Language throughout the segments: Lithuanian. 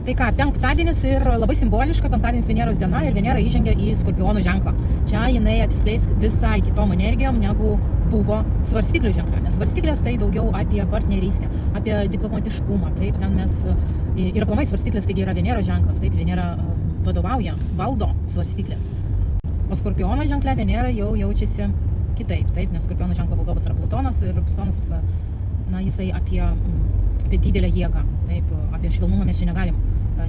Tai ką, penktadienis ir labai simboliška, penktadienis Veneros diena ir Venera įžengia į Skorpionų ženklą. Čia jinai atsiskleis visai kitom energijom, negu buvo svarstyklių ženklą. Nes svarstyklės tai daugiau apie partnerystę, apie diplomatiškumą. Taip, ten mes ir aplamai svarstyklės taigi yra Veneros ženklas. Taip, Venera vadovauja, valdo svarstyklės. O Skorpiono ženklė Venera jau jaučiasi kitaip. Taip, nes Skorpiono ženklo valdovas yra Plutonas ir Plutonas, jisai apie didelę jėgą. Taip, apie švelnumą mes čia negalim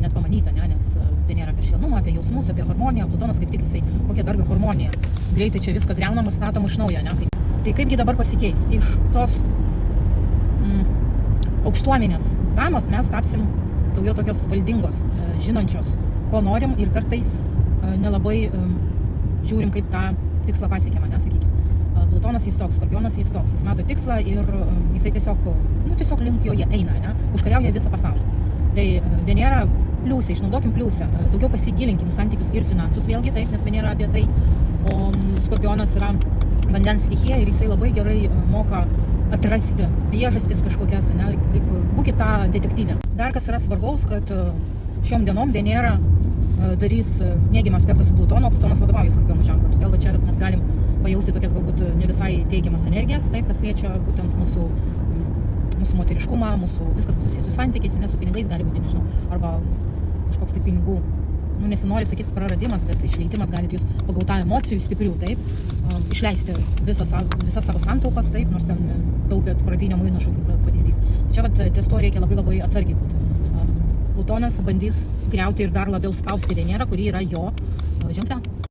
net pamanyti, nes Venera apie švelnumą, apie jausmus, apie harmoniją, Plutonas kaip tik jisai kokia dargi harmonija. Greitai čia viską greunama, statoma iš naujo, ne? Tai kaipgi dabar pasikeis? Iš tos aukštuomenės damos mes tapsim daugiau tokios valdingos, žinančios, ko norim ir kartais nelabai žiūrim, kaip tą tikslą pasiekiama, nesakykime. Plutonas jis toks, Skorpionas jis toks, jis mato tikslą ir jisai tiesiog link jo jie eina, ne? Užkariauja visą pasaulį. Tai Venera pliusė, išnaudokim pliusę, daugiau pasigilinkim santykius ir finansus vėlgi, taip, nes Venera apie tai, o Skorpionas yra vandens stichija ir jisai labai gerai moka atrasti priežastis kažkokias, ne? Kaip būkit tą detektyvę. Dar kas yra svarbaus, kad šiom dienom Venera darys neigiamą aspektą su Plutonu, o Plutonas vadovauja Skorpionų ženklą. Todėl va čia mes galim pajausti tokias galbūt ne visai teigiamas energijas, taip, kas liečia būtent mūsų moteriškumą, viskas susijęs su santykiais, ne su pinigais gali būti, nežinau, arba kažkoks tai pinigų, nesinori sakyti praradimas, bet išleitimas galite jūs pagautą emocijų stiprių, taip, išleisti visas savo santaupas, taip, nors ten taupėt pradiniam įnašų kaip pavyzdys. Čia ties to reikia labai atsargiai būti. Plutonas bandys griauti ir dar labiau spausti Venerą, kuri yra jo ženklė.